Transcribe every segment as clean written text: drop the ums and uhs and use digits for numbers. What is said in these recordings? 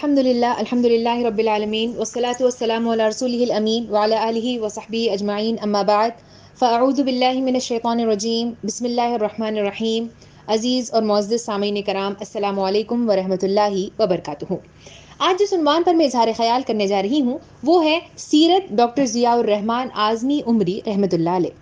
الحمد للہ رب العالمین والصلاة والسلام علی رسولہ الامین وعلی آلہ وصحبہ اجمعین اما بعد فاعوذ باللہ من الشیطان الرجیم بسم اللہ الرحمن الرحیم. عزیز اور معزز سامعین کرام، السلام علیکم ورحمۃ اللہ وبرکاتہ. آج جس عنوان پر میں اظہار خیال کرنے جا رہی ہوں وہ ہے سیرت ڈاکٹر ضیاء-ر-رحمان اعظمی عمری رحمۃ اللہ علیہ.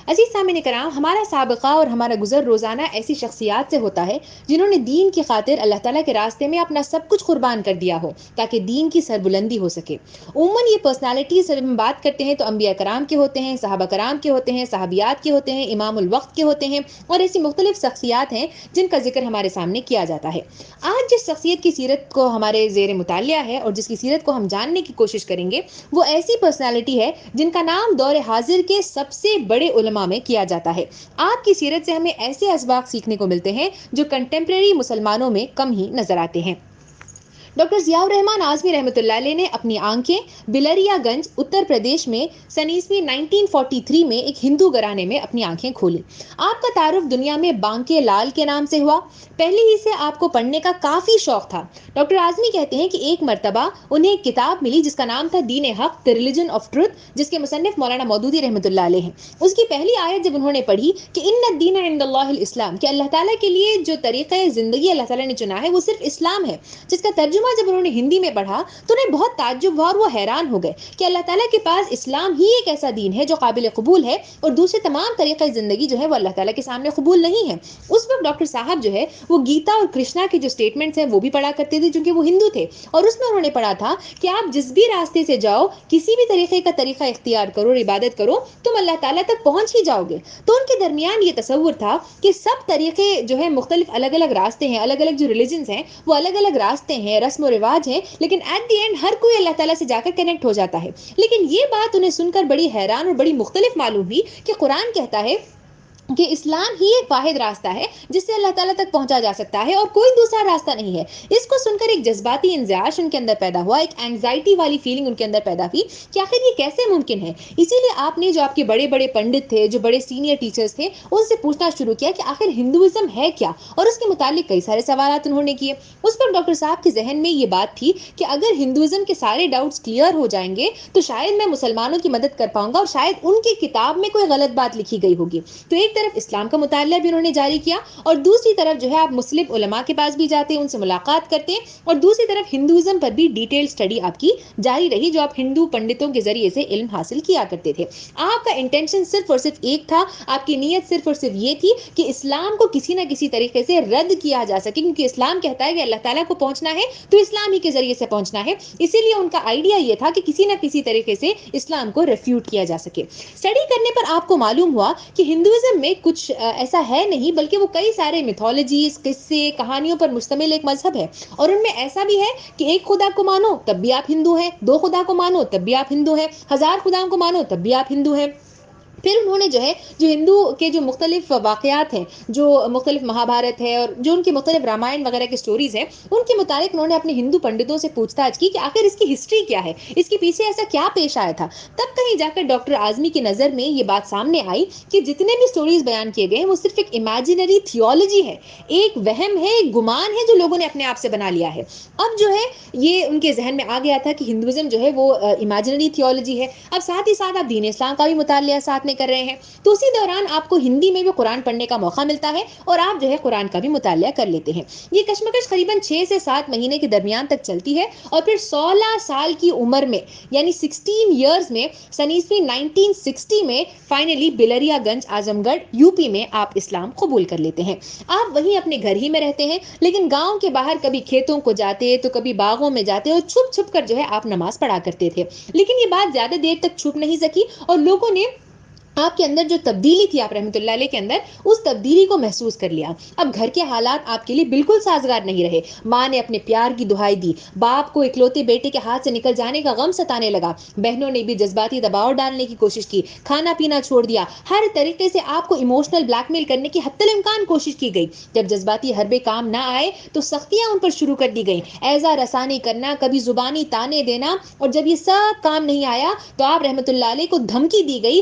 عزیز سامعین کرام، ہمارا سابقہ اور ہمارا گزر روزانہ ایسی شخصیات سے ہوتا ہے جنہوں نے دین کی خاطر اللہ تعالیٰ کے راستے میں اپنا سب کچھ قربان کر دیا ہو تاکہ دین کی سربلندی ہو سکے. عموماً یہ پرسنالٹیز جب ہم بات کرتے ہیں تو انبیاء کرام کے ہوتے ہیں، صحابہ کرام کے ہوتے ہیں، صحابیات کے ہوتے ہیں، امام الوقت کے ہوتے ہیں اور ایسی مختلف شخصیات ہیں جن کا ذکر ہمارے سامنے کیا جاتا ہے. آج جس شخصیت کی سیرت کو ہمارے زیر مطالعہ ہے اور جس کی سیرت کو ہم جاننے کی کوشش کریں گے وہ ایسی پرسنالٹی ہے جن کا نام دور حاضر کے سب سے بڑے علماء میں کیا جاتا ہے. آپ کی سیرت سے ہمیں ایسے اسباق سیکھنے کو ملتے ہیں جو کنٹمپریری مسلمانوں میں کم ہی نظر آتے ہیں. ڈاکٹر ضیاء-ر-رحمان اعظمی رحمۃ اللہ علیہ نے اپنی آنکھیں بلریا گنج اتر پردیش میں سن عیسوی 1943 میں ایک ہندو گھرانے میں اپنی آنکھیں کھولیں. آپ کا تعارف دنیا میں بانکے لال کے نام سے ہوا. پہلے ہی سے آپ کو پڑھنے کا کافی شوق تھا. ڈاکٹر اعظمی کہتے ہیں کہ ایک مرتبہ انہیں ایک کتاب ملی جس کا نام تھا دین حق دی ریلیجن آف ٹروتھ، جس کے مصنف مولانا مودودی رحمۃ اللہ علیہ ہیں. اس کی پہلی آیت جب انہوں نے پڑھی کہ ان الدین عند اللہ الاسلام، کہ اللہ تعالیٰ کے لیے جو طریقہ زندگی اللہ تعالیٰ نے چنا ہے وہ صرف اسلام ہے، جس کا ترجمہ جب انہوں نے ہندی میں پڑھا تو انہیں بہت تعجب ہوا اور وہ حیران ہو گئے کہ اللہ تعالیٰ کے پاس اسلام ہی ایک ایسا دین ہے جو قابل قبول ہے اور دوسرے تمام طریقہ زندگی جو ہے وہ اللہ تعالیٰ کے سامنے قبول نہیں ہے. اس وقت ڈاکٹر صاحب جو ہے وہ گیتا اور کرشنا کے جو سٹیٹمنٹس ہیں وہ بھی پڑھا کرتے تھے چونکہ وہ ہندو تھے، اور اس میں انہوں نے پڑھا تھا کہ آپ جس بھی راستے سے جاؤ، کسی بھی طریقے کا طریقہ اختیار کرو اور عبادت کرو، تم اللہ تعالیٰ تک پہنچ ہی جاؤ گے. تو ان کے درمیان یہ تصور تھا کہ سب طریقے جو ہے مختلف الگ الگ راستے ہیں، الگ الگ جو ریلیجنز ہیں وہ الگ الگ راستے ہیں، رسم و رواج ہیں، لیکن ایٹ دی اینڈ ہر کوئی اللہ تعالیٰ سے جا کر کنیکٹ ہو جاتا ہے. لیکن یہ بات انہیں سن کر بڑی حیران اور بڑی مختلف معلوم ہوئی کہ قرآن کہتا ہے کہ اسلام ہی ایک واحد راستہ ہے جس سے اللہ تعالیٰ تک پہنچا جا سکتا ہے اور کوئی دوسرا راستہ نہیں ہے. اس کو سن کر ایک جذباتی انزعاج ان کے اندر پیدا ہوا، ایک اینگزائٹی والی فیلنگ ان کے اندر پیدا ہوئی کہ آخر یہ کیسے ممکن ہے. اسی لیے آپ نے جو آپ کے بڑے بڑے پنڈت تھے، جو بڑے سینئر ٹیچرز تھے، ان سے پوچھنا شروع کیا کہ آخر ہندوازم ہے کیا، اور اس کے متعلق کئی سارے سوالات انہوں نے کیے. اس پر ڈاکٹر صاحب کے ذہن میں یہ بات تھی کہ اگر ہندوازم کے سارے ڈاؤٹس کلیئر ہو جائیں گے تو شاید میں مسلمانوں کی مدد کر پاؤں گا اور شاید ان کی کتاب میں کوئی غلط بات لکھی گئی ہوگی. تو ایک طرف اسلام کا مطالعہ بھی انہوں نے جاری کیا اور دوسری طرف جو ہے آپ مسلم علماء کے پاس بھی جاتے ہیں، ان سے ملاقات کرتے ہیں، اور دوسری طرف ہندوازم پر بھی ڈیٹیل سٹڈی آپ کی جاری رہی جو آپ ہندو پنڈتوں کے ذریعے سے علم حاصل کیا کرتے تھے. آپ کا انٹینشن صرف اور صرف ایک تھا، آپ کی نیت صرف اور صرف یہ تھی کہ اسلام کو کسی نہ کسی طریقے سے رد کیا جا سکے، کیونکہ اسلام کہتا ہے کہ اللہ تعالیٰ کو پہنچنا ہے تو اسلام ہی کے ذریعے سے پہنچنا ہے. اسی لیے ان کا آئیڈیا یہ تھا کہ کسی نہ کسی طریقے سے اسلام کو ریفیوٹ کیا جا سکے. اسٹڈی کرنے پر آپ کو معلوم ہوا کہ ہندوازم میں کچھ ایسا ہے نہیں، بلکہ وہ کئی سارے میتھولوجیز، قصے، کہانیوں پر مشتمل ایک مذہب ہے، اور ان میں ایسا بھی ہے کہ ایک خدا کو مانو تب بھی آپ ہندو ہیں، دو خدا کو مانو تب بھی آپ ہندو ہیں، ہزار خداؤں کو مانو تب بھی آپ ہندو ہیں. پھر انہوں نے جو ہے جو ہندو کے جو مختلف واقعات ہیں، جو مختلف مہابھارت ہے اور جو ان کی مختلف رامائن وغیرہ کی سٹوریز ہیں، ان کے متعلق انہوں نے اپنے ہندو پنڈتوں سے پوچھ تاچھ کی کہ آخر اس کی ہسٹری کیا ہے، اس کے پیچھے ایسا کیا پیش آیا تھا. تب کہیں جا کر ڈاکٹر اعظمی کی نظر میں یہ بات سامنے آئی کہ جتنے بھی سٹوریز بیان کیے گئے ہیں وہ صرف ایک امیجنری تھیولوجی ہے، ایک وہم ہے، ایک گمان ہے جو لوگوں نے اپنے آپ سے بنا لیا ہے. اب جو ہے یہ ان کے ذہن میں آ گیا تھا کہ ہندوازم جو ہے وہ امیجنری تھیولوجی ہے. اب ساتھ ہی ساتھ آپ دین اسلام کا بھی مطالعہ ساتھ میں کر رہے ہیں، تو اسی دوران آپ کو ہندی میں بھی قرآن پڑھنے کا موقع ملتا ہے اور آپ جو ہے قرآن کا بھی مطالعہ کر لیتے ہیں. یہ کشمکش قریباً 6 سے 7 مہینے کے درمیان تک چلتی ہے اور پھر 16 سال کی عمر میں یعنی 16 ایئرز میں سن عیسوی 1960 میں فائنلی بلریا گنج اعظم گڑھ یو پی میں آپ اسلام قبول کر لیتے ہیں. آپ وہیں اپنے گھر ہی میں رہتے ہیں، لیکن گاؤں کے باہر کبھی کھیتوں کو جاتے تو کبھی باغوں میں جاتے اور چھپ چھپ کر جو ہے آپ نماز پڑھا کرتے تھے. لیکن یہ بات زیادہ دیر تک چھپ نہیں سکی اور لوگوں نے آپ کے اندر جو تبدیلی تھی آپ رحمۃ اللہ علیہ کے اندر، اس تبدیلی کو محسوس کر لیا. اب گھر کے حالات آپ کے لیے بالکل سازگار نہیں رہے. ماں نے اپنے پیار کی دہائی دی، باپ کو اکلوتے بیٹے کے ہاتھ سے نکل جانے کا غم ستانے لگا، بہنوں نے بھی جذباتی دباؤ ڈالنے کی کوشش کی، کھانا پینا چھوڑ دیا، ہر طریقے سے آپ کو ایموشنل بلیک میل کرنے کی حتی الامکان کوشش کی گئی. جب جذباتی حربے کام نہ آئے تو سختیاں ان پر شروع کر دی گئیں، ایذا رسانی کرنا، کبھی زبانی تانے دینا، اور جب یہ سب کام نہیں آیا تو آپ رحمۃ اللہ علیہ کو دھمکی دی گئی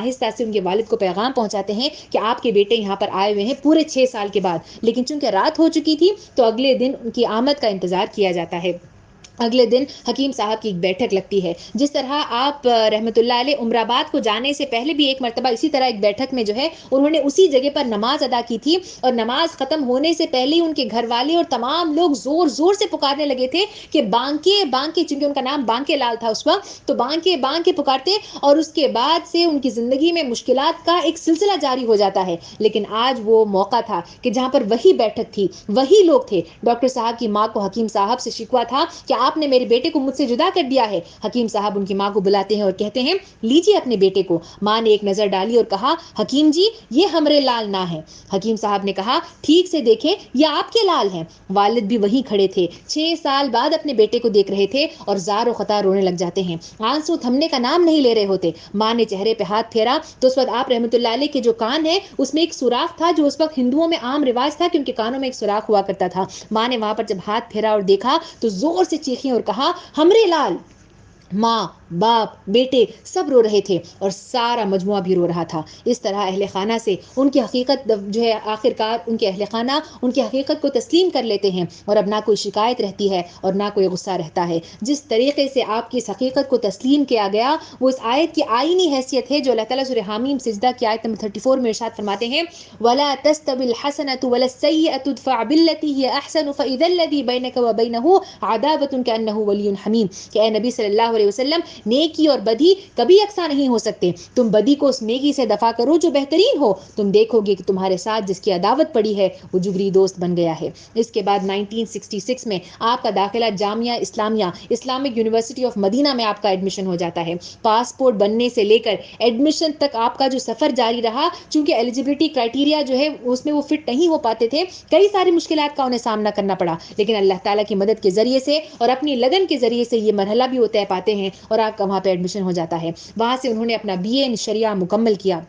آہستہ سے ان کے والد کو پیغام پہنچاتے ہیں کہ آپ کے بیٹے یہاں پر آئے ہوئے ہیں پورے 6 سال کے بعد. لیکن چونکہ رات ہو چکی تھی تو اگلے دن ان کی آمد کا انتظار کیا جاتا ہے. اگلے دن حکیم صاحب کی ایک بیٹھک لگتی ہے. جس طرح آپ رحمۃ اللہ علیہ عمر آباد کو جانے سے پہلے بھی ایک مرتبہ اسی طرح ایک بیٹھک میں جو ہے انہوں نے اسی جگہ پر نماز ادا کی تھی, اور نماز ختم ہونے سے پہلے ہی ان کے گھر والے اور تمام لوگ زور زور سے پکارنے لگے تھے کہ بانکے بانکے, چونکہ ان کا نام بانکے لال تھا اس وقت, تو بانکے بانکے پکارتے, اور اس کے بعد سے ان کی زندگی میں مشکلات کا ایک سلسلہ جاری ہو جاتا ہے. لیکن آج وہ موقع تھا کہ جہاں پر وہی بیٹھک تھی, وہی لوگ تھے. ڈاکٹر صاحب کی ماں کو حکیم صاحب سے شکوہ تھا کہ آپ نے میرے بیٹے کو مجھ سے جدا کر دیا ہے. حکیم صاحب ان کی ماں کو بلاتے ہیں اور کہتے ہیں لیجیے اپنے بیٹے کو. ماں نے ایک نظر ڈالی اور کہا حکیم جی یہ ہمارے لال نہ ہیں. حکیم صاحب نے کہا ٹھیک سے دیکھیں یہ آپ کے لال ہیں. والد بھی وہیں کھڑے تھے, 6 سال بعد اپنے بیٹے کو دیکھ رہے تھے اور زار و خطا رونے لگ جاتے ہیں. آنسو تھمنے کا نام نہیں لے رہے ہوتے. ماں نے چہرے پہ ہاتھ پھیرا تو اس وقت آپ رحمۃ اللہ علیہ کے جو کان ہے اس میں ایک سوراخ تھا, جو اس وقت ہندوؤں میں عام رواج تھا کہ ان کے کانوں میں ایک سوراخ ہوا کرتا تھا. ماں نے وہاں پر جب ہاتھ پھیرا اور دیکھا تو زور سے چیخیں اور کہا ہمرے لال. ماں باپ بیٹے سب رو رہے تھے اور سارا مجموعہ بھی رو رہا تھا. اس طرح اہل خانہ سے ان کی حقیقت جو ہے آخرکار ان کے اہل خانہ ان کی حقیقت کو تسلیم کر لیتے ہیں, اور اب نہ کوئی شکایت رہتی ہے اور نہ کوئی غصہ رہتا ہے. جس طریقے سے آپ کی اس حقیقت کو تسلیم کیا گیا وہ اس آیت کی آئینی حیثیت ہے جو اللہ تعالیٰ سورہ حامیم سجدہ کی آیت نمبر 34 میں ارشاد فرماتے ہیں وَلَا تَسْتَوِي الْحَسَنَةُ وَلَا السَّيِّئَةُ ادْفَعْ بِالَّتِي هِيَ أَحْسَنُ فَإِذَا الَّذِي بَيْنَكَ وَبَيْنَهُ عَدَاوَةٌ كَأَنَّهُ وَلِيٌّ حَمِيمٌ. کہ اے نبی صلی اللہ علیہ وسلم نیکی اور بدی کبھی یکساں نہیں ہو سکتے. تم بدی کو اس نیکی سے دفع کرو جو بہترین ہو, تم دیکھو گے کہ تمہارے ساتھ جس کی عداوت پڑی ہے وہ جگری دوست بن گیا ہے. اس کے بعد 1966 میں آپ کا داخلہ Jamia Islamia Islamic university of مدینہ میں آپ کا ایڈمیشن ہو جاتا ہے. پاسپورٹ بننے سے لے کر ایڈمیشن تک آپ کا جو سفر جاری رہا, چونکہ ایلیجبلٹی کرائٹیریا جو ہے اس میں وہ فٹ نہیں ہو پاتے تھے, کئی ساری مشکلات کا انہیں سامنا کرنا پڑا, لیکن اللہ تعالیٰ کی مدد کے ذریعے سے اور اپنی لگن کے ذریعے سے یہ مرحلہ بھی طے پاتے ہیں اور آپ کا وہاں پہ ایڈمیشن ہو جاتا ہے. وہاں سے انہوں نے اپنا BA ان شریعہ مکمل کیا.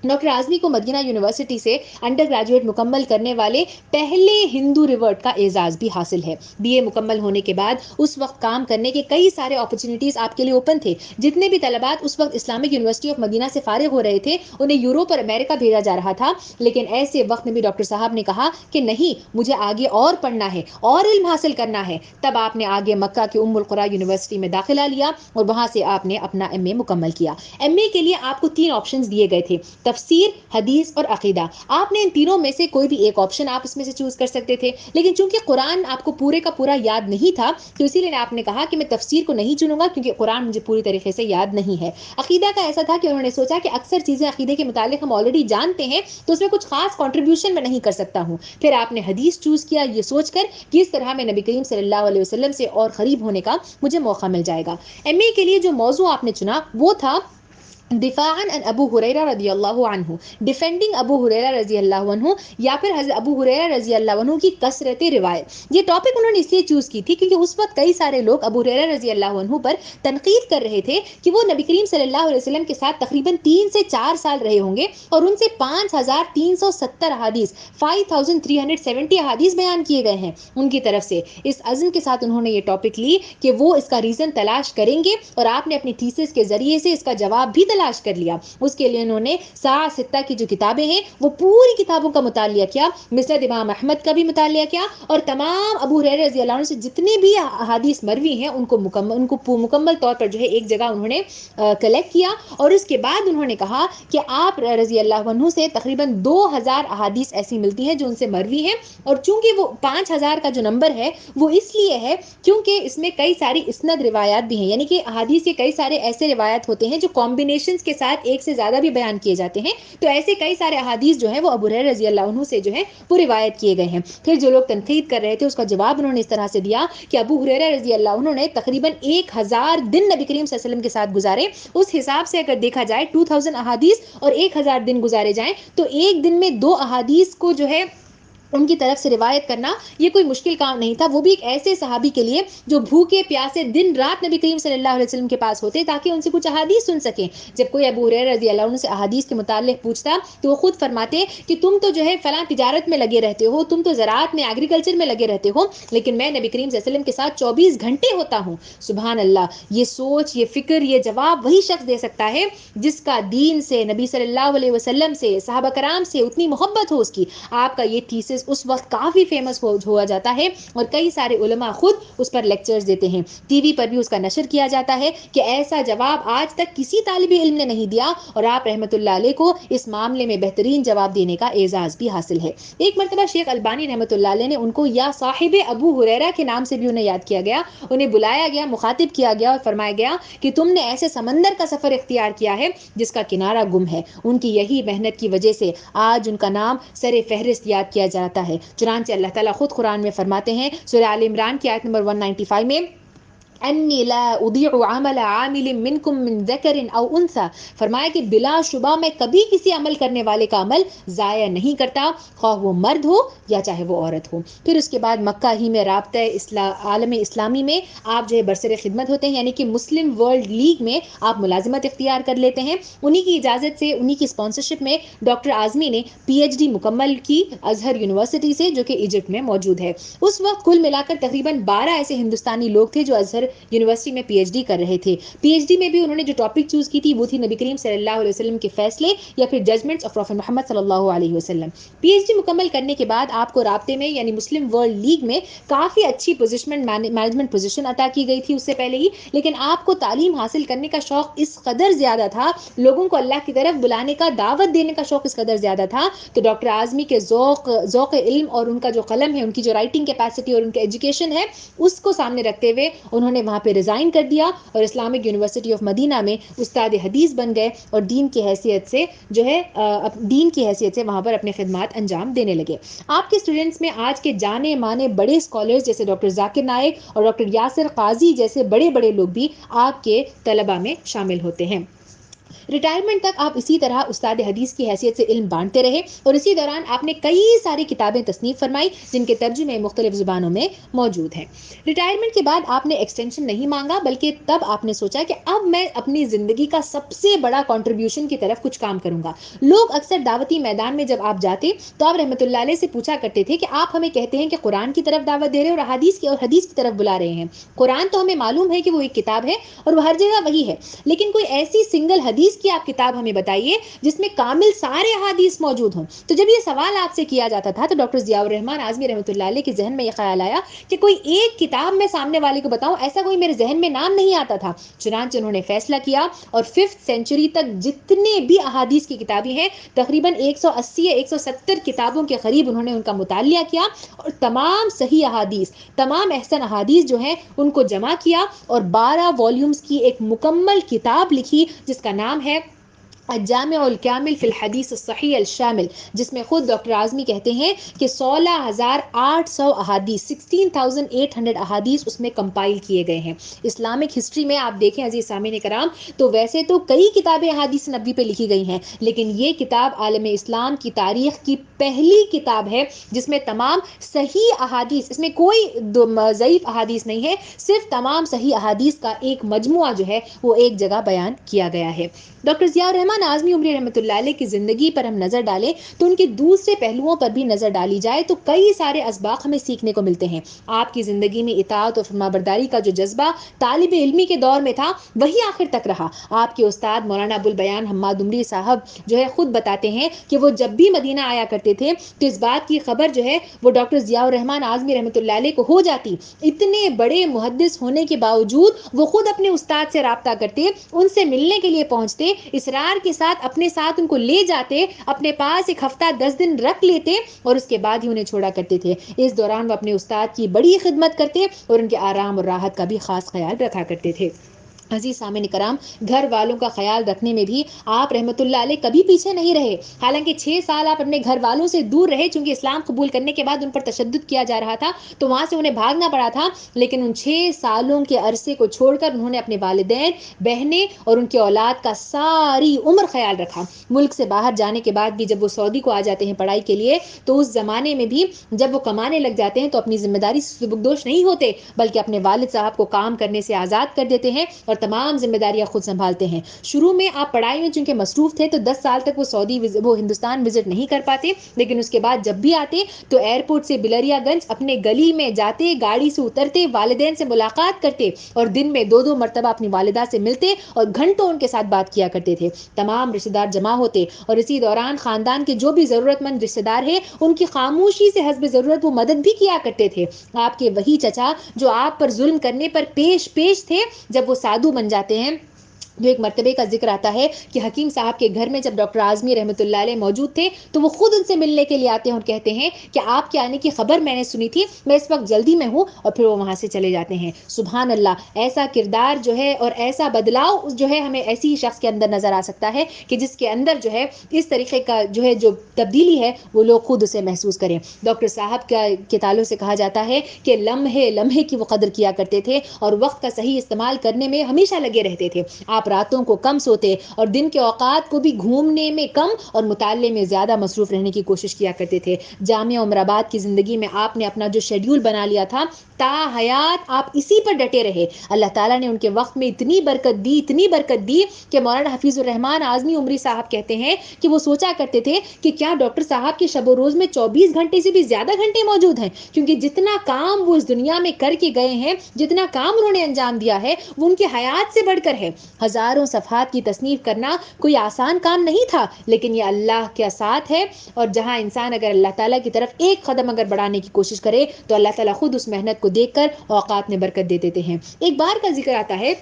ڈاکٹر اعظمی کو مدینہ یونیورسٹی سے انڈر گریجویٹ مکمل کرنے والے پہلے ہندو ریورٹ کا اعزاز بھی حاصل ہے. BA مکمل ہونے کے بعد اس وقت کام کرنے کے کئی سارے اپرچونیٹیز آپ کے لیے اوپن تھے. جتنے بھی طلبات اس وقت اسلامک یونیورسٹی آف مدینہ سے فارغ ہو رہے تھے انہیں یوروپ اور امریکہ بھیجا جا رہا تھا, لیکن ایسے وقت میں بھی ڈاکٹر صاحب نے کہا کہ نہیں مجھے آگے اور پڑھنا ہے اور علم حاصل کرنا ہے. تب آپ نے آگے مکہ کے ام القری یونیورسٹی میں داخلہ لیا اور وہاں سے آپ نے اپنا MA مکمل کیا. MA کے لیے آپ کو 3 آپشنز دیے گئے تھے, تفسیر, حدیث اور عقیدہ. آپ نے ان تینوں میں سے کوئی بھی ایک آپشن آپ اس میں سے چوز کر سکتے تھے, لیکن چونکہ قرآن آپ کو پورے کا پورا یاد نہیں تھا تو اسی لیے آپ نے کہا کہ میں تفسیر کو نہیں چنوں گا کیونکہ قرآن مجھے پوری طریقے سے یاد نہیں ہے. عقیدہ کا ایسا تھا کہ انہوں نے سوچا کہ اکثر چیزیں عقیدے کے متعلق ہم آلریڈی جانتے ہیں تو اس میں کچھ خاص کنٹریبیوشن میں نہیں کر سکتا ہوں. پھر آپ نے حدیث چوز کیا یہ سوچ کر کہ اس طرح میں نبی کریم صلی اللہ علیہ وسلم سے اور قریب ہونے کا مجھے موقع مل جائے گا. MA کے لیے جو موضوع آپ نے چنا وہ تھا دفاعاً عن ابو ہریرہ رضی اللہ عنہ, ڈیفینڈنگ ابو ہریرہ رضی اللہ عنہ, یا پھر حضرت ابو ہریرہ رضی اللہ عنہ کی کثرت روایت. یہ ٹاپک انہوں نے اس لیے چوز کی تھی کیونکہ اس وقت کئی سارے لوگ ابو ہریرہ رضی اللہ عنہ پر تنقید کر رہے تھے کہ وہ نبی کریم صلی اللہ علیہ وسلم کے ساتھ تقریباً 3 سے 4 سال رہے ہوں گے اور ان سے 5370 احادیث 5370 احادیث بیان کیے گئے ہیں ان کی طرف سے. اس عزم کے ساتھ انہوں نے یہ ٹاپک لی کہ وہ اس کا ریزن تلاش کریں گے, اور آپ نے اپنی تھیسس کے ذریعے سے اس کا جواب بھی تلاش کر لیا. اس کے لیے انہوں نے ساعہ ستہ کی جو کتابیں ہیں وہ پوری کتابوں کا مطالعہ کیا, مسند امام احمد کا بھی مطالعہ کیا, اور تمام ابو ہریرہ رضی اللہ عنہ سے جتنے بھی احادیث مروی ہیں ان کو مکمل طور پر جو ہے ایک جگہ انہوں نے کلیکٹ کیا. اور اس کے بعد انہوں نے کہا کہ آپ رضی اللہ عنہ سے تقریباً 2000 احادیث ایسی ملتی ہیں جو ان سے مروی ہیں, اور چونکہ وہ 5000 کا جو نمبر ہے وہ اس لیے ہے کیونکہ اس میں کئی ساری اسند روایات بھی ہیں, یعنی کہ احادیث کے کئی سارے ایسے روایات ہوتے ہیں جو کمبینیشنز کے ساتھ ایک سے زیادہ بھی بیان کیے جاتے ہیں. تو ایسے کئی سارے احادیث جو ہیں وہ ابو ہریرہ رضی اللہ عنہ سے جو ہے وہ روایت کیے گئے ہیں. پھر جو لوگ تنقید کر رہے تھے اس کا جواب انہوں نے اس طرح سے دیا کہ ابو ہریرہ رضی اللہ عنہ نے تقریباً 1000 دن نبی کریم صلی اللہ علیہ وسلم کے ساتھ گزارے. اس حساب سے اگر دیکھا جائے 2000 احادیث اور 1000 دن گزارے جائیں تو ایک دن میں 2 احادیث کو جو ہے ان کی طرف سے روایت کرنا یہ کوئی مشکل کام نہیں تھا، وہ بھی ایک ایسے صحابی کے لیے جو بھوکے پیاسے دن رات نبی کریم صلی اللہ علیہ وسلم کے پاس ہوتے تاکہ ان سے کچھ احادیث سن سکیں. جب کوئی ابو ہریرہ رضی اللہ عنہ سے احادیث کے متعلق پوچھتا تو وہ خود فرماتے کہ تم تو جو ہے فلاں تجارت میں لگے رہتے ہو، تم تو زراعت میں ایگریکلچر میں لگے رہتے ہو، لیکن میں نبی کریم صلی اللہ علیہ وسلم کے ساتھ 24 گھنٹے ہوتا ہوں. سبحان اللہ. یہ سوچ، یہ فکر، یہ جواب وہی شخص دے سکتا ہے جس کا دین سے، نبی صلی اللہ علیہ وسلم سے، صحابہ کرام سے اتنی محبت ہو. اس کی آپ کا یہ تھیسس اس وقت کافی فیمس ہوا جاتا ہے اور کئی سارے علماء خود اس پر لیکچرز دیتے ہیں، ٹی وی پر بھی اس کا نشر کیا جاتا ہے کہ ایسا جواب آج تک کسی طالب علم نے نہیں دیا اور آپ رحمۃ اللہ علیہ کو اس معاملے میں بہترین جواب دینے کا اعزاز بھی حاصل ہے. ایک مرتبہ شیخ البانی رحمۃ اللہ علیہ نے ان کو یا صاحب ابو ہریرہ کے نام سے بھی انہیں یاد کیا گیا، انہیں بلایا گیا، مخاطب کیا گیا اور فرمایا گیا کہ تم نے ایسے سمندر کا سفر اختیار کیا ہے جس کا کنارہ گم ہے. ان کی یہی محنت کی وجہ سے آج ان کا نام سر فہرست یاد کیا جاتا ہے. چنانچہ اللہ تعالیٰ خود قرآن میں فرماتے ہیں سورہ آل عمران کی آیت نمبر 195 میں انی لا اضیع عمل عامل منکم من ذکر او انثی، فرمایا کہ بلا شبہ میں کبھی کسی عمل کرنے والے کا عمل ضائع نہیں کرتا، خواہ وہ مرد ہو یا چاہے وہ عورت ہو. پھر اس کے بعد مکہ ہی میں رابطہ عالم اسلامی میں آپ جو ہے برسر خدمت ہوتے ہیں، یعنی کہ مسلم ورلڈ لیگ میں آپ ملازمت اختیار کر لیتے ہیں. انہی کی اجازت سے، انہی کی اسپانسرشپ میں ڈاکٹر اعظمی نے پی ایچ ڈی مکمل کی ازہر یونیورسٹی سے جو کہ ایجپٹ میں موجود ہے. اس وقت کل ملا کر تقریباً 12 ایسے ہندوستانی لوگ تھے جو ازہر یونیورسٹی میں پی ایچ ڈی کر رہے تھے. پی ایچ ڈی میں بھی انہوں نے جو ٹاپک چوز کی تھی وہ تھی نبی کریم صلی اللہ علیہ وسلم کے فیصلے یا پھر ججمنٹس آف پروفیٹ محمد صلی اللہ علیہ وسلم. پی ایچ ڈی مکمل کرنے کے بعد آپ کو رابطے میں یعنی مسلم ورلڈ لیگ میں کافی اچھی مینجمنٹ پوزیشن عطا کی گئی تھی اس سے پہلے ہی، لیکن آپ کو تعلیم حاصل کرنے کا شوق اس قدر زیادہ تھا، لوگوں کو اللہ کی طرف بلانے کا، دعوت دینے کا شوق اس قدر زیادہ تھا تو ڈاکٹر اعظمی کے ذوق علم اور ان کا جو قلم ہے، ان کی جو رائٹنگ کیپیسٹی اور ان کے ایجوکیشن ہے، اس کو سامنے رکھتے ہوئے انہوں نے وہاں پہ ریزائن کر دیا اور اسلامک یونیورسٹی آف مدینہ میں استاد حدیث بن گئے اور دین کی حیثیت سے جو ہے وہاں پر اپنے خدمات انجام دینے لگے. آپ کے اسٹوڈنٹس میں آج کے جانے مانے بڑے اسکالرز جیسے ڈاکٹر ذاکر نائک اور ڈاکٹر یاسر قاضی جیسے بڑے بڑے لوگ بھی آپ کے طلباء میں شامل ہوتے ہیں. ریٹائرمنٹ تک آپ اسی طرح استاد حدیث کی حیثیت سے علم بانٹتے رہے اور اسی دوران آپ نے کئی ساری کتابیں تصنیف فرمائی جن کے ترجمے مختلف زبانوں میں موجود ہیں. ریٹائرمنٹ کے بعد آپ نے ایکسٹینشن نہیں مانگا، بلکہ تب آپ نے سوچا کہ اب میں اپنی زندگی کا سب سے بڑا کنٹریبیوشن کی طرف کچھ کام کروں گا. لوگ اکثر دعوتی میدان میں جب آپ جاتے تو آپ رحمۃ اللہ علیہ سے پوچھا کرتے تھے کہ آپ ہمیں کہتے ہیں کہ قرآن کی طرف دعوت دے رہے ہیں اور حدیث کی طرف بلا رہے ہیں. قرآن تو ہمیں معلوم ہے کہ وہ ایک کتاب ہے اور وہ ہر جگہ وہی ہے، لیکن کوئی ایسی سنگل حدیث کی آپ کتاب ہمیں بتائیے جس میں کامل سارے احادیث موجود ہوں. تو جب یہ سوال آپ سے کیا جاتا تھا تو ڈاکٹر ضیاء-ور-رحمان اعظمی رحمۃ اللہ علیہ کے ذہن میں یہ خیال آیا کہ کوئی ایک کتاب میں سامنے والے کو بتاؤں، ایسا کوئی میرے ذہن میں نام نہیں آتا تھا. چنانچہ انہوں نے فیصلہ کیا اور 5th سینچری تک جتنے بھی احادیث کی کتابیں ہیں تقریباً 180 یا 170 کتابوں کے قریب انہوں نے ان کا مطالعہ کیا اور تمام صحیح احادیث، تمام احسن احادیث جو ہیں ان کو جمع کیا اور 12 والیومز کی ایک مکمل کتاب لکھی جس کا نام ہے الجامع الکامل فی الحدیث الصحیح الشامل، جس میں خود ڈاکٹر اعظمی کہتے ہیں کہ 16,800 احادیث 16,800 احادیث اس میں کمپائل کیے گئے ہیں. اسلامک ہسٹری میں آپ دیکھیں عزیز سامعین کرام تو ویسے تو کئی کتابیں احادیث نبوی پہ لکھی گئی ہیں، لیکن یہ کتاب عالم اسلام کی تاریخ کی پہلی کتاب ہے جس میں تمام صحیح احادیث، اس میں کوئی ضعیف احادیث نہیں ہے، صرف تمام صحیح احادیث کا ایک مجموعہ جو ہے وہ ایک جگہ بیان کیا گیا ہے. ڈاکٹر ضیاء-ور-رحمان اعظمی عمری رحمۃ اللہ علیہ کی زندگی پر ہم نظر ڈالیں تو ان کے دوسرے پہلوؤں پر بھی نظر ڈالی جائے تو کئی سارے اسباق ہمیں سیکھنے کو ملتے ہیں. آپ کی زندگی میں اطاعت اور فرمانبرداری کا جو جذبہ طالب علمی کے دور میں تھا وہی آخر تک رہا. آپ کے استاد مولانا ابوالبیان حماد عمری صاحب جو ہے خود بتاتے ہیں کہ وہ جب بھی مدینہ آیا کرتے تھے تو اس بات کی خبر جو ہے وہ ڈاکٹر ضیاء-ور-رحمان اعظمی رحمۃ اللہ علیہ کو ہو جاتی. اتنے بڑے محدث ہونے کے باوجود وہ خود اپنے استاد سے رابطہ کرتے، ان سے ملنے کے لیے پہنچتے، اصرار کے ساتھ اپنے ساتھ ان کو لے جاتے، اپنے پاس ایک ہفتہ 10 دن رکھ لیتے اور اس کے بعد ہی انہیں چھوڑا کرتے تھے. اس دوران وہ اپنے استاد کی بڑی خدمت کرتے اور ان کے آرام اور راحت کا بھی خاص خیال رکھا کرتے تھے. عزیز سامعین کرام، گھر والوں کا خیال رکھنے میں بھی آپ رحمۃ اللہ علیہ کبھی پیچھے نہیں رہے. حالانکہ 6 سال آپ اپنے گھر والوں سے دور رہے، چونکہ اسلام قبول کرنے کے بعد ان پر تشدد کیا جا رہا تھا تو وہاں سے انہیں بھاگنا پڑا تھا. لیکن ان 6 سالوں کے عرصے کو چھوڑ کر انہوں نے اپنے والدین، بہنیں اور ان کی اولاد کا ساری عمر خیال رکھا. ملک سے باہر جانے کے بعد بھی جب وہ سعودی کو آ جاتے ہیں پڑھائی کے لیے، تو اس زمانے میں بھی جب وہ کمانے لگ جاتے ہیں تو اپنی ذمہ داری سے سبکدوش نہیں ہوتے، بلکہ اپنے والد صاحب کو کام کرنے سے آزاد کر دیتے ہیں اور تمام ذمہ داریاں خود سنبھالتے ہیں. شروع میں آپ پڑھائی میں چونکہ مصروف تھے تو 10 سال تک وہ ہندوستان وزٹ نہیں کر پاتے، لیکن اس کے بعد جب بھی آتے تو ایئرپورٹ سے بلریا گنج اپنے گلی میں جاتے، گاڑی سے اترتے، والدین سے ملاقات کرتے اور دن میں 2 مرتبہ اپنی والدہ سے ملتے اور گھنٹوں ان کے ساتھ بات کیا کرتے تھے. تمام رشتہ دار جمع ہوتے اور اسی دوران خاندان کے جو بھی ضرورت مند رشتہ دار ہیں ان کی خاموشی سے حسب ضرورت وہ مدد بھی کیا کرتے تھے. آپ کے وہی چچا جو آپ پر ظلم کرنے پر پیش تھے، جب وہ سادھو بن جاتے ہیں، جو ایک مرتبے کا ذکر آتا ہے کہ حکیم صاحب کے گھر میں جب ڈاکٹر اعظمی رحمۃ اللہ علیہ موجود تھے تو وہ خود ان سے ملنے کے لیے آتے ہیں اور کہتے ہیں کہ آپ کے آنے کی خبر میں نے سنی تھی، میں اس وقت جلدی میں ہوں، اور پھر وہ وہاں سے چلے جاتے ہیں. سبحان اللہ، ایسا کردار جو ہے اور ایسا بدلاؤ جو ہے ہمیں ایسی شخص کے اندر نظر آ سکتا ہے کہ جس کے اندر جو ہے اس طریقے کا جو تبدیلی ہے وہ لوگ خود اسے محسوس کریں. ڈاکٹر صاحب کے تعلق سے کہا جاتا ہے کہ لمحے لمحے کی وہ قدر کیا کرتے تھے اور وقت کا صحیح استعمال کرنے میں ہمیشہ لگے رہتے تھے. آپ راتوں کو کم سوتے اور دن کے اوقات کو بھی گھومنے میں کم اور مطالعے میں زیادہ مصروف رہنے کی کوشش کیا کرتے تھے. جامعہ عمر آباد کی زندگی میں آپ نے اپنا جو شیڈیول بنا لیا تھا، تا حیات آپ اسی پر ڈٹے رہے. اللہ تعالیٰ نے ان کے وقت میں اتنی برکت دی کہ مولانا حفیظ الرحمان اعظمی عمری صاحب کہتے ہیں کہ وہ سوچا کرتے تھے کہ کیا ڈاکٹر صاحب کے شب و روز میں 24 گھنٹے سے بھی زیادہ گھنٹے موجود ہیں، کیونکہ جتنا کام وہ اس دنیا میں کر کے گئے ہیں، جتنا کام انہوں نے انجام دیا ہے وہ ان کی حیات سے بڑھ کر ہے. ہزاروں صفحات کی تصنیف کرنا کوئی آسان کام نہیں تھا، لیکن یہ اللہ کے ساتھ ہے، اور جہاں انسان اگر اللہ تعالیٰ کی طرف ایک قدم اگر بڑھانے کی کوشش کرے تو اللہ تعالیٰ خود اس محنت کو دیکھ کر اوقات میں برکت دے دیتے ہیں. ایک بار کا ذکر آتا ہے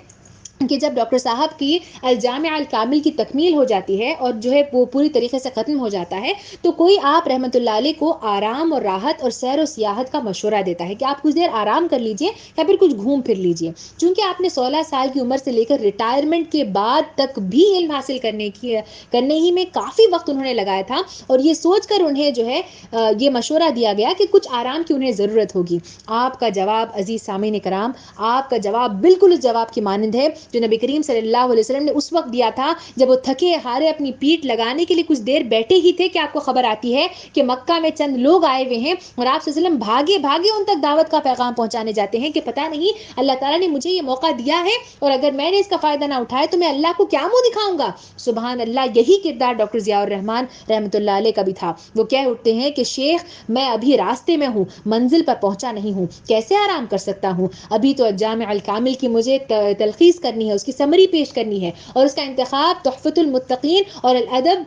کہ جب ڈاکٹر صاحب کی الجامع الکامل کی تکمیل ہو جاتی ہے اور جو ہے وہ پوری طریقے سے ختم ہو جاتا ہے تو کوئی آپ رحمۃ اللہ علیہ کو آرام اور راحت اور سیر و سیاحت کا مشورہ دیتا ہے کہ آپ کچھ دیر آرام کر لیجئے یا پھر کچھ گھوم پھر لیجئے. چونکہ آپ نے 16 سال کی عمر سے لے کر ریٹائرمنٹ کے بعد تک بھی علم حاصل کرنے ہی میں کافی وقت انہوں نے لگایا تھا، اور یہ سوچ کر انہیں جو ہے یہ مشورہ دیا گیا کہ کچھ آرام کی انہیں ضرورت ہوگی. آپ کا جواب عزیز سامعین کرام، آپ کا جواب بالکل اس جواب کی مانند ہے جو نبی کریم صلی اللہ علیہ وسلم نے اس وقت دیا تھا جب وہ تھکے ہارے اپنی پیٹھ لگانے کے لیے کچھ دیر بیٹھے ہی تھے کہ آپ کو خبر آتی ہے کہ مکہ میں چند لوگ آئے ہوئے ہیں اور آپ صلی اللہ علیہ وسلم بھاگے ان تک دعوت کا پیغام پہنچانے جاتے ہیں کہ پتہ نہیں اللہ تعالیٰ نے مجھے یہ موقع دیا ہے اور اگر میں نے اس کا فائدہ نہ اٹھایا تو میں اللہ کو کیا منہ دکھاؤں گا. سبحان اللہ، یہی کردار ڈاکٹر ضیاء الرحمان رحمۃ اللہ علیہ کا بھی تھا. وہ کہہ اٹھتے ہیں کہ شیخ، میں ابھی راستے میں ہوں، منزل پر پہنچا نہیں ہوں، کیسے آرام کر سکتا ہوں؟ ابھی تو جامع الکامل کی مجھے تلخیص کرنی ہے، اس کی سمری پیش کرنی ہے اور اس کا انتخاب تحفۃ المتقین اور الادب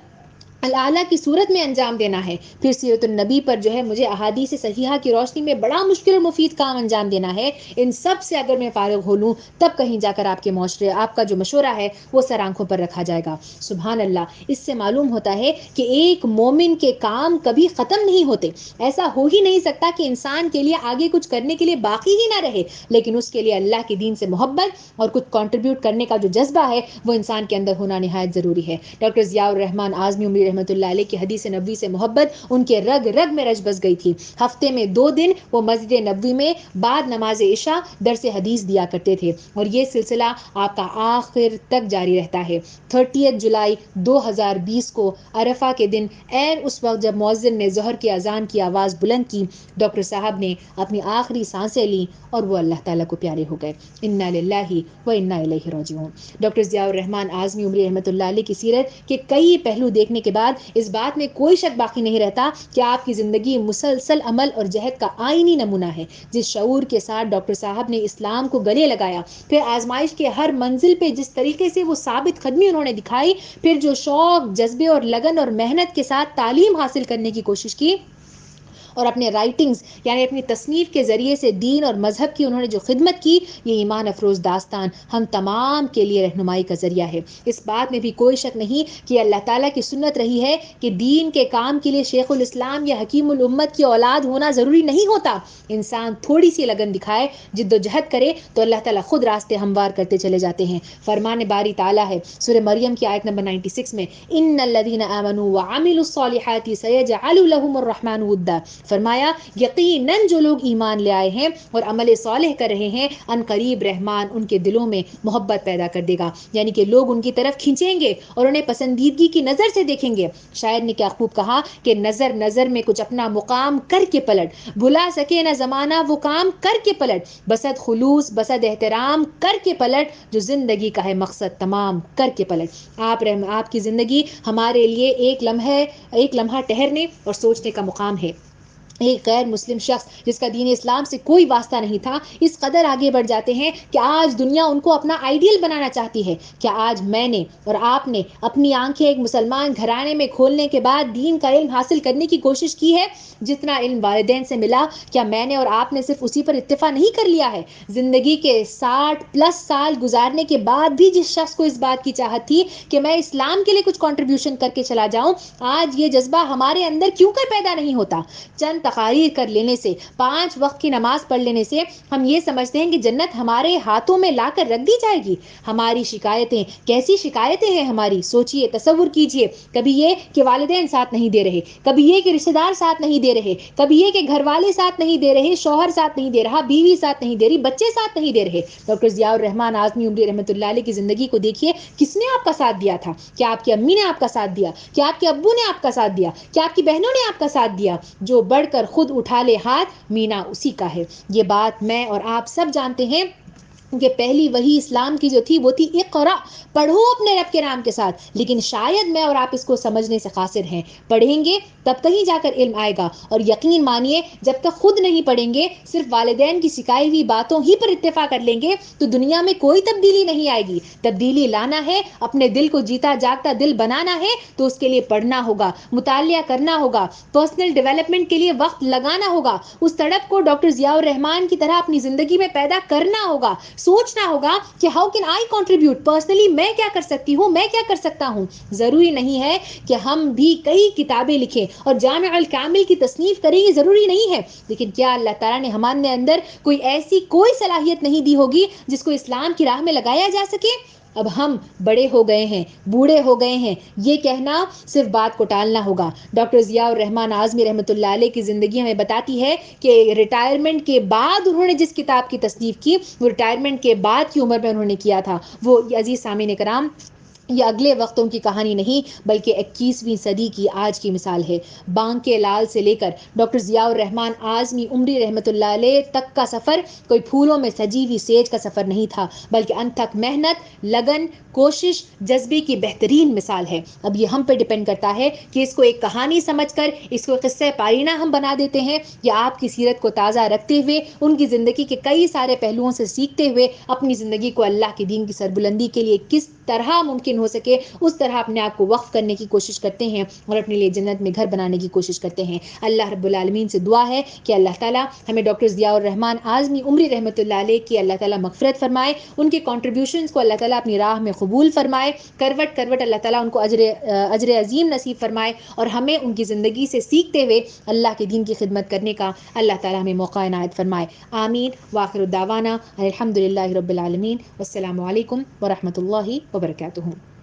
الاعلیٰ کی صورت میں انجام دینا ہے. پھر سیرت النبی پر جو ہے مجھے احادیث صحیحہ کی روشنی میں بڑا مشکل اور مفید کام انجام دینا ہے. ان سب سے اگر میں فارغ ہو لوں تب کہیں جا کر آپ کے معاشرے، آپ کا جو مشورہ ہے وہ سر آنکھوں پر رکھا جائے گا. سبحان اللہ، اس سے معلوم ہوتا ہے کہ ایک مومن کے کام کبھی ختم نہیں ہوتے. ایسا ہو ہی نہیں سکتا کہ انسان کے لیے آگے کچھ کرنے کے لیے باقی ہی نہ رہے، لیکن اس کے لیے اللہ کے دین سے محبت اور کچھ کنٹریبیوٹ کرنے کا جو جذبہ ہے وہ انسان کے اندر ہونا نہایت ضروری ہے. ڈاکٹر ضیاء-ر-رحمان اعظمی عمری رحمۃ اللہ علیہ کی حدیث نبوی سے محبت ان کے رگ رگ میں رچ بس گئی تھی. ہفتے میں 2 دن وہ مسجد نبوی میں بعد نماز عشاء درس حدیث دیا کرتے تھے اور یہ سلسلہ آپ کا آخر تک جاری رہتا ہے. 30 جولائی 2020 کو عرفہ کے دن عین اس وقت جب مؤذن نے ظہر کی اذان کی آواز بلند کی، ڈاکٹر صاحب نے اپنی آخری سانسیں لیں اور وہ اللہ تعالیٰ کو پیارے ہو گئے. انا للہ و انا الیہ راجعون. ڈاکٹر ضیاء الرحمان اعظمی عمری رحمۃ اللہ علیہ کی سیرت کے کئی پہلو دیکھنے کے بعد اس بات میں کوئی شک باقی نہیں رہتا کہ آپ کی زندگی مسلسل عمل اور جہد کا آئینی نمونہ ہے. جس شعور کے ساتھ ڈاکٹر صاحب نے اسلام کو گلے لگایا، پھر آزمائش کے ہر منزل پہ جس طریقے سے وہ ثابت قدمی انہوں نے دکھائی، پھر جو شوق، جذبے اور لگن اور محنت کے ساتھ تعلیم حاصل کرنے کی کوشش کی اور اپنے رائٹنگز یعنی اپنی تصنیف کے ذریعے سے دین اور مذہب کی انہوں نے جو خدمت کی، یہ ایمان افروز داستان ہم تمام کے لیے رہنمائی کا ذریعہ ہے۔ اس بات میں بھی کوئی شک نہیں کہ اللہ تعالیٰ کی سنت رہی ہے کہ دین کے کام کے لیے شیخ الاسلام یا حکیم الامت کی اولاد ہونا ضروری نہیں ہوتا۔ انسان تھوڑی سی لگن دکھائے، جد و جہد کرے تو اللہ تعالیٰ خود راستے ہموار کرتے چلے جاتے ہیں۔ فرمان باری تعالیٰ ہے سورہ مریم کی آیت نمبر 96 میں، ان الذین آمنوا وعملوا الصالحات سیجعل لهم الرحمن ودا، فرمایا یقیناً جو لوگ ایمان لے آئے ہیں اور عمل صالح کر رہے ہیں، ان قریب رحمان ان کے دلوں میں محبت پیدا کر دے گا، یعنی کہ لوگ ان کی طرف کھینچیں گے اور انہیں پسندیدگی کی نظر سے دیکھیں گے۔ شاعر نے کیا خوب کہا کہ نظر نظر میں کچھ اپنا مقام کر کے پلٹ، بھلا سکے نہ زمانہ وہ کام کر کے پلٹ، بسد خلوص بسد احترام کر کے پلٹ، جو زندگی کا ہے مقصد تمام کر کے پلٹ۔ آپ کی زندگی ہمارے لیے ایک لمحہ ٹہرنے اور سوچنے کا مقام ہے۔ ایک غیر مسلم شخص جس کا دین اسلام سے کوئی واسطہ نہیں تھا، اس قدر آگے بڑھ جاتے ہیں کہ آج دنیا ان کو اپنا آئیڈیل بنانا چاہتی ہے۔ کیا آج میں نے اور آپ نے اپنی آنکھیں ایک مسلمان گھرانے میں کھولنے کے بعد دین کا علم حاصل کرنے کی کوشش کی ہے؟ جتنا علم والدین سے ملا، کیا میں نے اور آپ نے صرف اسی پر اکتفا نہیں کر لیا ہے؟ زندگی کے 60+ سال گزارنے کے بعد بھی جس شخص کو اس بات کی چاہت تھی کہ میں اسلام کے لیے کچھ کنٹریبیوشن کر کے چلا جاؤں، آج یہ جذبہ ہمارے اندر کیوں کر پیدا نہیں ہوتا؟ چند تقاریر کر لینے سے، 5 وقت کی نماز پڑھ لینے سے ہم یہ سمجھتے ہیں کہ جنت ہمارے ہاتھوں میں لا کر رکھ دی جائے گی۔ ہماری شکایتیں کیسی شکایتیں ہیں ہماری، سوچئے، تصور کیجئے۔ کبھی یہ کہ والدین ساتھ نہیں دے رہے، کبھی یہ کہ رشتہ دار ساتھ نہیں دے رہے، کبھی یہ کہ گھر والے ساتھ نہیں دے رہے، شوہر ساتھ نہیں دے رہا، بیوی ساتھ نہیں دے رہی، بچے ساتھ نہیں دے رہے۔ ڈاکٹر ضیاء-ر-رحمان اعظمی عمری رحمۃ اللہ علیہ کی زندگی کو دیکھیے، کس نے آپ کا ساتھ دیا تھا؟ کیا آپ کی امی نے آپ کا ساتھ دیا؟ کیا آپ کے ابو نے آپ کا ساتھ دیا؟ کیا آپ کی بہنوں نے آپ کا ساتھ دیا؟ جو بڑھ کر خود اٹھا لے ہاتھ، مینا اسی کا ہے۔ یہ بات میں اور آپ سب جانتے ہیں کہ پہلی وحی اسلام کی جو تھی وہ تھی اقرا، پڑھو اپنے رب کے نام کے ساتھ، لیکن شاید میں اور آپ اس کو سمجھنے سے قاصر ہیں۔ پڑھیں گے تب کہیں جا کر علم آئے گا، اور یقین مانیے جب تک خود نہیں پڑھیں گے، صرف والدین کی سکھائی ہوئی باتوں ہی پر اتفاق کر لیں گے تو دنیا میں کوئی تبدیلی نہیں آئے گی۔ تبدیلی لانا ہے، اپنے دل کو جیتا جاگتا دل بنانا ہے تو اس کے لیے پڑھنا ہوگا، مطالعہ کرنا ہوگا، پرسنل ڈیولپمنٹ کے لیے وقت لگانا ہوگا، اس تڑپ کو ڈاکٹر ضیاء-ر-رحمان کی طرح اپنی زندگی میں پیدا کرنا ہوگا، سوچنا ہوگا کہ how can I contribute personally, میں کیا کر سکتی ہوں، میں کیا کر سکتا ہوں۔ ضروری نہیں ہے کہ ہم بھی کئی کتابیں لکھیں اور جامع الکامل کی تصنیف کریں، یہ ضروری نہیں ہے، لیکن کیا اللہ تعالیٰ نے ہمارے اندر کوئی صلاحیت نہیں دی ہوگی جس کو اسلام کی راہ میں لگایا جا سکے؟ اب ہم بڑے ہو گئے ہیں، بوڑھے ہو گئے ہیں، یہ کہنا صرف بات کو ٹالنا ہوگا۔ ڈاکٹر ضیاء-ر-رحمان اعظمی رحمۃ اللہ علیہ کی زندگی ہمیں بتاتی ہے کہ ریٹائرمنٹ کے بعد انہوں نے جس کتاب کی تصنیف کی، وہ ریٹائرمنٹ کے بعد کی عمر میں انہوں نے کیا تھا۔ وہ عزیز سامعین کرام، یہ اگلے وقتوں کی کہانی نہیں بلکہ 21ویں صدی کی آج کی مثال ہے۔ بانکے لال سے لے کر ڈاکٹر ضیاء-ر-رحمان اعظمی عمری رحمۃ اللہ علیہ تک کا سفر کوئی پھولوں میں سجی ہوئی سیج کا سفر نہیں تھا، بلکہ انتھک محنت، لگن، کوشش، جذبے کی بہترین مثال ہے۔ اب یہ ہم پہ ڈیپینڈ کرتا ہے کہ اس کو ایک کہانی سمجھ کر اس کو قصہ پارینہ ہم بنا دیتے ہیں، یا آپ کی سیرت کو تازہ رکھتے ہوئے، ان کی زندگی کے کئی سارے پہلوؤں سے سیکھتے ہوئے اپنی زندگی کو اللہ کے دین کی سربلندی کے لیے کس طرح ممکن ہو سکے اس طرح اپنے آپ کو وقف کرنے کی کوشش کرتے ہیں اور اپنے لیے جنت میں گھر بنانے کی کوشش کرتے ہیں۔ اللہ رب العالمین سے دعا ہے کہ اللہ تعالیٰ ہمیں ڈاکٹر ضیاء-ر-رحمان اعظمی عمری رحمۃ اللہ علیہ کی اللہ تعالیٰ مغفرت فرمائے، ان کے کنٹریبیوشنز کو اللہ تعالیٰ اپنی راہ میں قبول فرمائے، کروٹ کروٹ اللہ تعالیٰ ان کو اجر عظیم نصیب فرمائے، اور ہمیں ان کی زندگی سے سیکھتے ہوئے اللہ کے دین کی خدمت کرنے کا اللہ تعالیٰ ہمیں موقع عنایت فرمائے۔ آمین وآخر دعوانا الحمد للہ رب العالمین، والسلام علیکم ورحمۃ اللہ وبرکاتہ۔